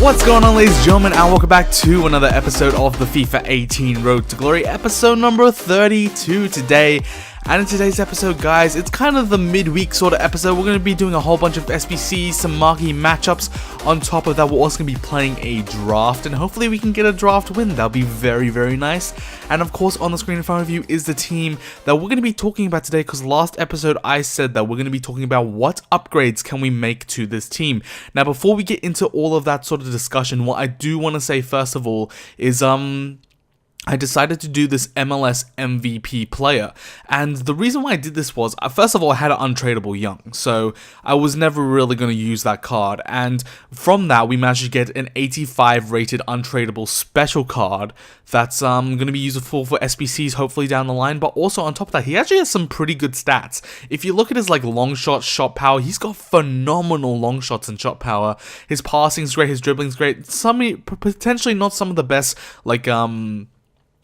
What's going on, ladies and gentlemen, and welcome back to another episode of the FIFA 18 Road to Glory, episode number 32 today. And in today's episode, guys, it's kind of the midweek sort of episode. We're going to be doing a whole bunch of SBCs, some marquee matchups. On top of that, we're also going to be playing a draft, and hopefully we can get a draft win. That'll be very, very nice. And of course, on the screen in front of you is the team that we're going to be talking about today, because last episode I said that we're going to be talking about what upgrades can we make to this team. Now, before we get into all of that sort of discussion, what I do want to say first of all is I decided to do this MLS MVP player, and the reason why I did this was, first of all, I had an untradeable young, so I was never really going to use that card, and from that we managed to get an 85 rated untradeable special card that's going to be useful for SBCs hopefully down the line. But also on top of that, he actually has some pretty good stats. If you look at his long shot power, he's got phenomenal long shots and shot power. His passing's great, his dribbling's great, potentially not some of the best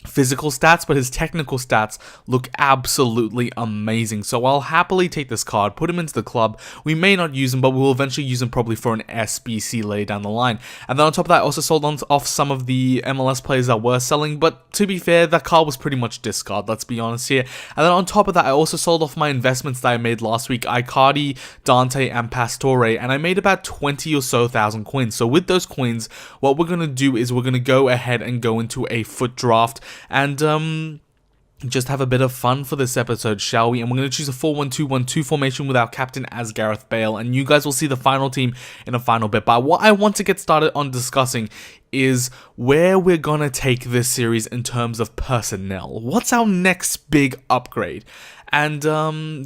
physical stats, but his technical stats look absolutely amazing. So I'll happily take this card, put him into the club. We may not use him, but we will eventually use him probably for an SBC later down the line. And then on top of that, I also sold off some of the MLS players that were selling, but to be fair, that card was pretty much discard, let's be honest here. And then on top of that, I also sold off my investments that I made last week, Icardi, Dante, and Pastore, and I made about 20 or so thousand coins. So with those coins, what we're going to do is we're going to go ahead and go into a foot draft and just have a bit of fun for this episode, shall we? And we're going to choose a 4-1-2-1-2 formation with our captain as Gareth Bale, and you guys will see the final team in a final bit. But what I want to get started on discussing is where we're going to take this series in terms of personnel. What's our next big upgrade? And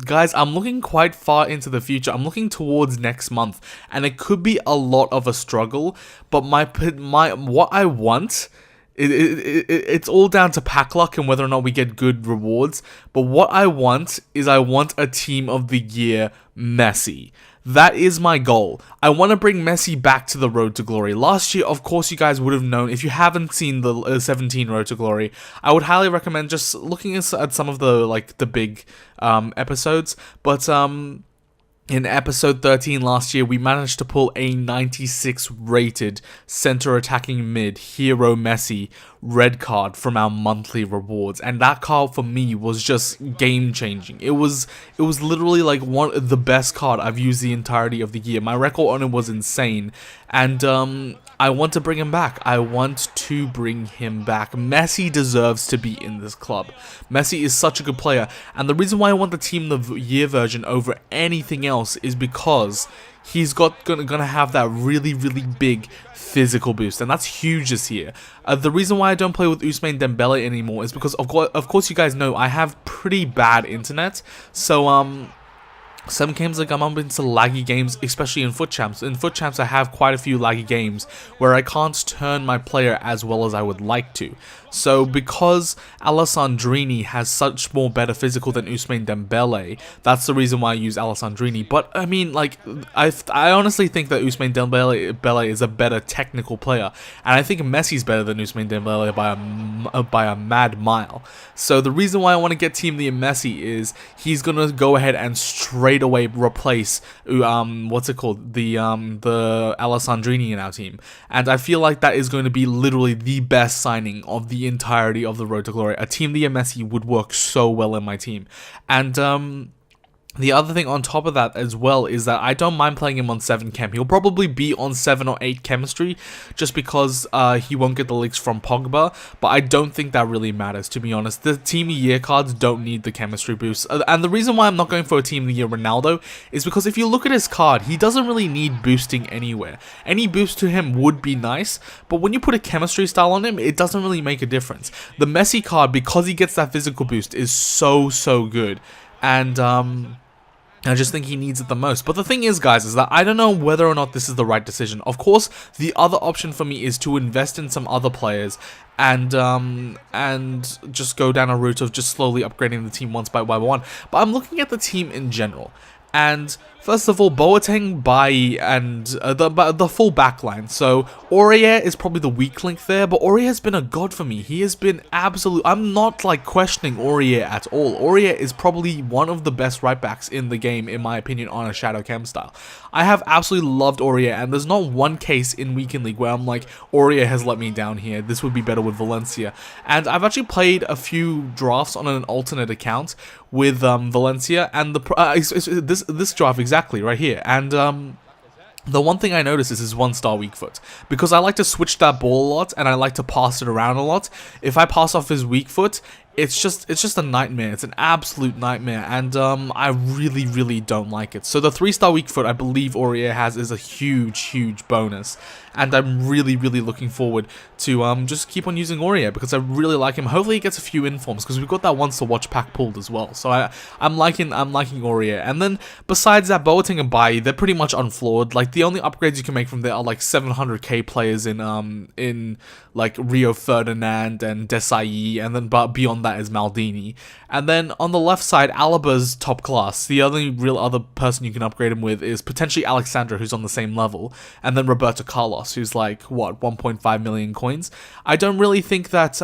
guys, I'm looking quite far into the future. I'm looking towards next month, and it could be a lot of a struggle, but what I want, it's all down to pack luck and whether or not we get good rewards. But what I want is I want a team of the year Messi. That is my goal. I want to bring Messi back to the Road to Glory. Last year, of course, you guys would have known. If you haven't seen the 17 Road to Glory, I would highly recommend just looking at some of the big episodes. But in episode 13 last year, we managed to pull a 96 rated center attacking mid, Hero Messi, red card from our monthly rewards, and that card for me was just game changing. It was literally like the best card I've used the entirety of the year. My record on it was insane, and I want to bring him back. I want to bring him back. Messi deserves to be in this club. Messi is such a good player, and the reason why I want the team of the year version over anything else is because he's gonna have that really big physical boost, and that's huge this year. The reason why I don't play with Ousmane Dembele anymore is because of course you guys know I have pretty bad internet, so some games I'm up into laggy games, especially in Foot Champs. In Foot Champs, I have quite a few laggy games where I can't turn my player as well as I would like to. So because Alessandrini has such more better physical than Ousmane Dembele, that's the reason why I use Alessandrini. But I mean, I honestly think that Ousmane Dembele is a better technical player, and I think Messi's better than Ousmane Dembele by a mad mile. So the reason why I want to get Team the Messi is he's gonna go ahead and straight away replace the Alessandrini in our team, and I feel like that is going to be literally the best signing of the entirety of the Road to Glory. A Team the Messi would work so well in my team, and the other thing on top of that as well is that I don't mind playing him on 7 chem. He'll probably be on 7 or 8 chemistry just because he won't get the leaks from Pogba, but I don't think that really matters, to be honest. The Team of the Year cards don't need the chemistry boost. And the reason why I'm not going for a Team of the Year Ronaldo is because if you look at his card, he doesn't really need boosting anywhere. Any boost to him would be nice, but when you put a chemistry style on him, it doesn't really make a difference. The Messi card, because he gets that physical boost, is so good. And I just think he needs it the most. But the thing is, guys, is that I don't know whether or not this is the right decision. Of course, the other option for me is to invest in some other players and just go down a route of just slowly upgrading the team one by one. But I'm looking at the team in general. And First of all, Boateng, Bailly, and the full backline. So Aurier is probably the weak link there, but Aurier has been a god for me. He has been absolute. I'm not like questioning Aurier at all. Aurier is probably one of the best right backs in the game, in my opinion, on a Shadow Cam style. I have absolutely loved Aurier, and there's not one case in Weekend League where I'm like, Aurier has let me down here. This would be better with Valencia. And I've actually played a few drafts on an alternate account with Valencia, and this draft exactly right here. And the one thing I noticed is his 1-star weak foot, because I like to switch that ball a lot and I like to pass it around a lot. If I pass off his weak foot, it's just a nightmare. It's an absolute nightmare, and I really don't like it. So the 3-star weak foot I believe Aurier has is a huge bonus, and I'm really looking forward to just keep on using Aurier because I really like him. Hopefully he gets a few informs because we've got that once to watch pack pulled as well. So I'm liking Aurier. And then besides that, Boateng and Bailly, they're pretty much unflawed. Like the only upgrades you can make from there are like 700k players in like Rio Ferdinand and Desai, and then beyond that is Maldini. And then on the left side, Alaba's top class. The only real other person you can upgrade him with is potentially Alexandra, who's on the same level, and then Roberto Carlos, who's like, what, 1.5 million coins? I don't really think that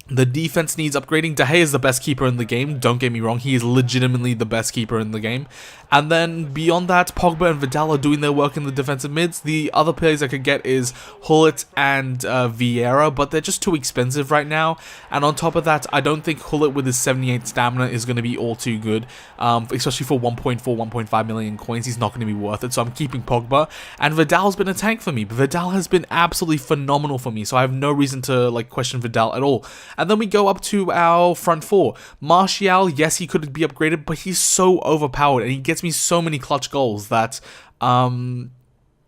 the defense needs upgrading. De Gea is the best keeper in the game, don't get me wrong, he is legitimately the best keeper in the game. And then beyond that, Pogba and Vidal are doing their work in the defensive mids. The other players I could get is Hullet and Vieira, but they're just too expensive right now. And on top of that, I don't think Hullet with his 78 stamina is going to be all too good, especially for 1.5 million coins. He's not going to be worth it, so I'm keeping Pogba. And Vidal's been a tank for me. Vidal has been absolutely phenomenal for me, so I have no reason to like question Vidal at all. And then we go up to our front four. Martial, yes, he could be upgraded, but he's so overpowered, and he gets me so many clutch goals that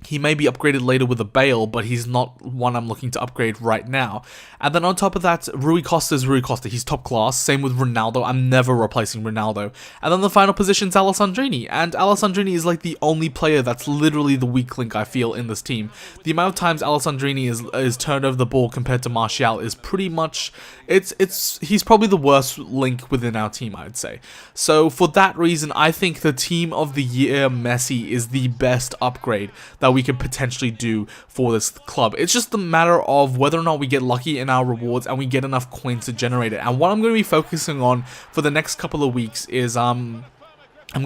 he may be upgraded later with a Bale, but he's not one I'm looking to upgrade right now. And then on top of that, Rui Costa is Rui Costa. He's top class. Same with Ronaldo. I'm never replacing Ronaldo. And then the final position is Alessandrini. And Alessandrini is like the only player that's literally the weak link I feel in this team. The amount of times Alessandrini is turned over the ball compared to Martial is pretty much... He's probably the worst link within our team, I'd say. So for that reason, I think the Team of the Year Messi is the best upgrade that we could potentially do for this club. It's just a matter of whether or not we get lucky in our rewards and we get enough coins to generate it. And what I'm going to be focusing on for the next couple of weeks is I'm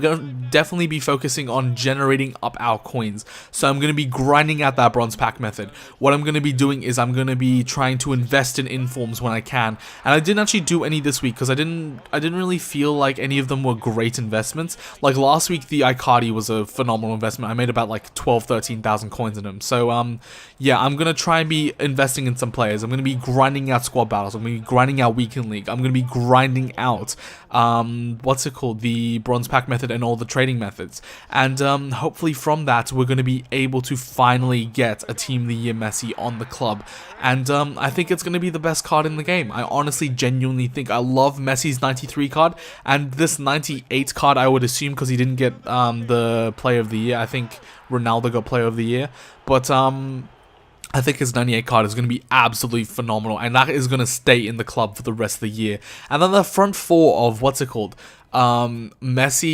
going to definitely be focusing on generating up our coins. So I'm going to be grinding out that bronze pack method. What I'm going to be doing is I'm going to be trying to invest in informs when I can. And I didn't actually do any this week because I didn't really feel like any of them were great investments. Like last week, the Icardi was a phenomenal investment. I made about like 13,000 coins in them. So yeah, I'm going to try and be investing in some players. I'm going to be grinding out squad battles. I'm going to be grinding out weekend league. I'm going to be grinding out the bronze pack method and all the trading methods, and hopefully from that we're going to be able to finally get a Team of the Year Messi on the club. And I think it's going to be the best card in the game. I honestly genuinely think I love Messi's 93 card, and this 98 card I would assume, because he didn't get the Player of the Year. I think Ronaldo got Player of the Year, but I think his 98 card is going to be absolutely phenomenal, and that is going to stay in the club for the rest of the year. And then the front four of Messi,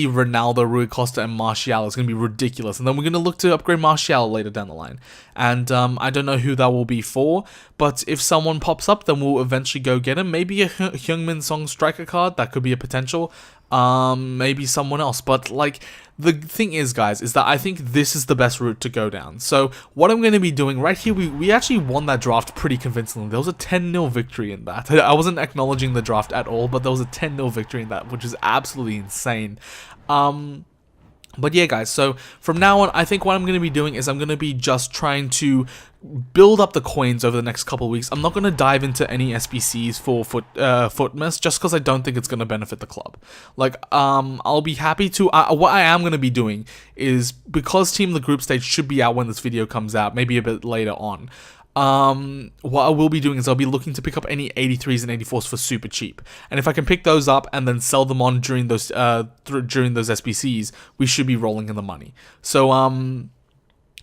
Ronaldo, Rui Costa, and Martial is going to be ridiculous. And then we're going to look to upgrade Martial later down the line. And I don't know who that will be for, but if someone pops up, then we'll eventually go get him. Maybe a Heung-min Song striker card, that could be a potential. Maybe someone else. But like, the thing is, guys, is that I think this is the best route to go down. So what I'm going to be doing right here, we actually won that draft pretty convincingly. There was a 10-0 victory in that. I wasn't acknowledging the draft at all, but there was a 10-0 victory in that, which is absolutely insane. But yeah, guys, so from now on, I think what I'm going to be doing is I'm going to be just trying to build up the coins over the next couple of weeks. I'm not going to dive into any SBCs for Footmas, just because I don't think it's going to benefit the club. Like, I'll be happy to... what I am going to be doing is, because Team of the Group stage should be out when this video comes out, maybe a bit later on, what I will be doing is I'll be looking to pick up any 83s and 84s for super cheap, and if I can pick those up and then sell them on during those SBCs, we should be rolling in the money. So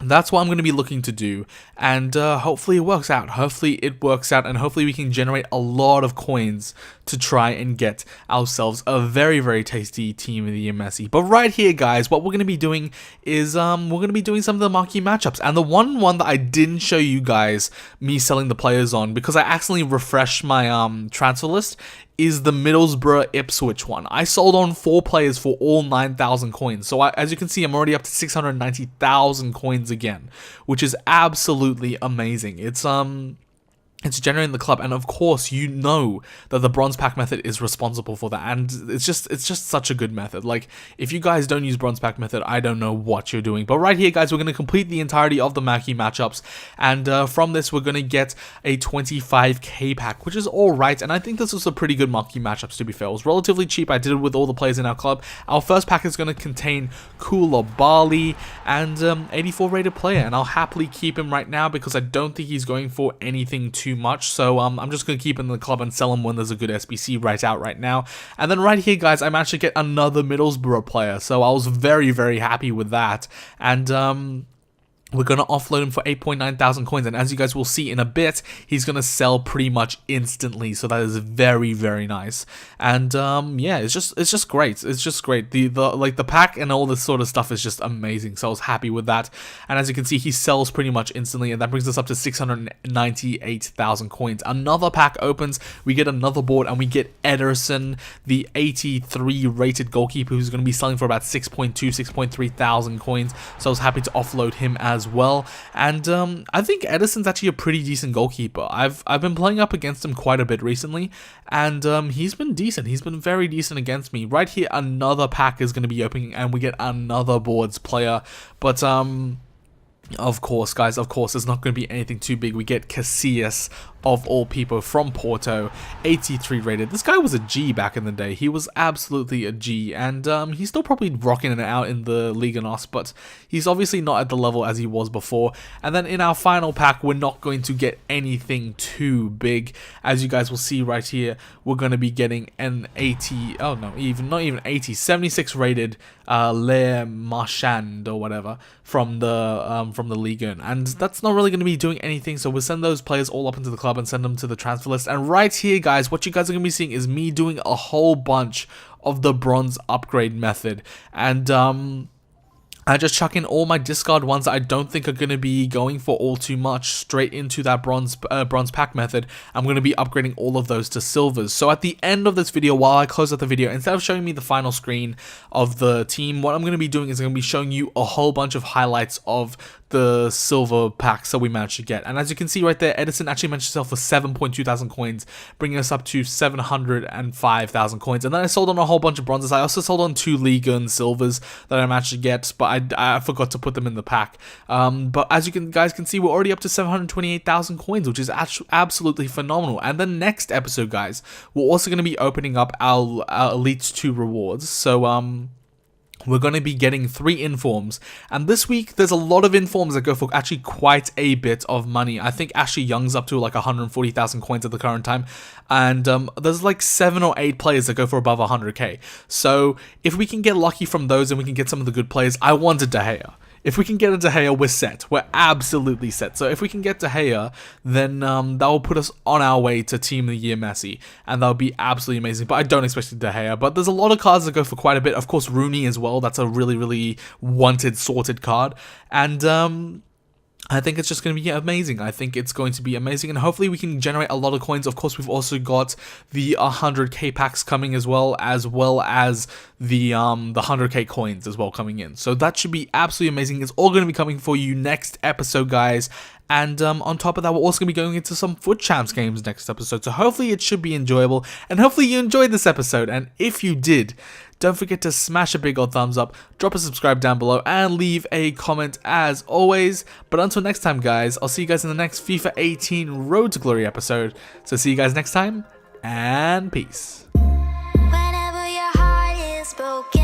That's what I'm going to be looking to do, and hopefully it works out. Hopefully it works out, and hopefully we can generate a lot of coins to try and get ourselves a very, very tasty Team of the Year Messi. But right here, guys, what we're going to be doing is we're going to be doing some of the marquee matchups. And the one that I didn't show you guys me selling the players on, because I accidentally refreshed my transfer list, is the Middlesbrough Ipswich one. I sold on 4 players for all 9,000 coins. So as you can see, I'm already up to 690,000 coins again, which is absolutely amazing. It's generating the club, and of course you know that the bronze pack method is responsible for that, and it's just such a good method. Like, if you guys don't use bronze pack method, I don't know what you're doing. But right here, guys, we're going to complete the entirety of the Marquee matchups, and from this we're going to get a 25k pack, which is alright, and I think this was a pretty good Marquee matchups, to be fair. It was relatively cheap. I did it with all the players in our club. Our first pack is going to contain Koulibaly and 84 rated player, and I'll happily keep him right now because I don't think he's going for anything too much, so I'm just going to keep him in the club and sell him when there's a good SBC right now. And then right here, guys, I managed to get another Middlesbrough player, so I was very, very happy with that. And we're going to offload him for 8.9 thousand coins, and as you guys will see in a bit, he's going to sell pretty much instantly, so that is very, very nice. And yeah, it's just great. It's just great. The pack and all this sort of stuff is just amazing, so I was happy with that. And as you can see, he sells pretty much instantly, and that brings us up to 698,000 coins. Another pack opens, we get another board, and we get Ederson, the 83 rated goalkeeper, who's going to be selling for about 6.3 thousand coins, so I was happy to offload him as well. And I think Ederson's actually a pretty decent goalkeeper. I've been playing up against him quite a bit recently, and he's been decent. He's been very decent against me. Right here, another pack is going to be opening, and we get another boards player. But of course, guys, of course, there's not going to be anything too big. We get Casillas, of all people, from Porto, 83 rated. This guy was a G back in the day. He was absolutely a G, and he's still probably rocking it out in the Liga NOS, but he's obviously not at the level as he was before. And then in our final pack, we're not going to get anything too big. As you guys will see right here, we're going to be getting an 80, oh no, not even 80, 76 rated Le Marchand or whatever from the Liga, and that's not really going to be doing anything, so we'll send those players all up into the club and send them to the transfer list. And right here, guys, what you guys are going to be seeing is me doing a whole bunch of the bronze upgrade method, and I just chuck in all my discard ones that I don't think are going to be going for all too much straight into that bronze pack method. I'm going to be upgrading all of those to silvers. So at the end of this video, while I close out the video, instead of showing me the final screen of the team, what I'm going to be doing is I'm going to be showing you a whole bunch of highlights of the silver packs that we managed to get. And as you can see right there, Ederson actually managed to sell for 7.2 thousand coins, bringing us up to 705,000 coins. And then I sold on a whole bunch of bronzes. I also sold on 2 Liga and silvers that I managed to get, but I forgot to put them in the pack. But as you guys can see, we're already up to 728,000 coins, which is absolutely phenomenal. And the next episode, guys, we're also going to be opening up our Elite 2 rewards. So we're going to be getting 3 informs, and this week there's a lot of informs that go for actually quite a bit of money. I think Ashley Young's up to like 140,000 coins at the current time, and there's like 7 or 8 players that go for above 100k. So if we can get lucky from those and we can get some of the good players, I wanted De Gea. If we can get a De Gea, we're set. We're absolutely set. So if we can get De Gea, then that will put us on our way to Team of the Year Messi, and that would be absolutely amazing. But I don't expect De Gea. But there's a lot of cards that go for quite a bit. Of course, Rooney as well. That's a really, really wanted, sorted card. And I think it's just going to be amazing. I think it's going to be amazing, and hopefully we can generate a lot of coins. Of course, we've also got the 100k packs coming as well as the 100k coins as well coming in. So that should be absolutely amazing. It's all going to be coming for you next episode, guys. And on top of that, we're also going to be going into some Foot Champs games next episode. So hopefully it should be enjoyable, and hopefully you enjoyed this episode. And if you did, don't forget to smash a big old thumbs up, drop a subscribe down below, and leave a comment as always. But until next time, guys, I'll see you guys in the next FIFA 18 Road to Glory episode. So see you guys next time, and peace. Whenever your heart is broken.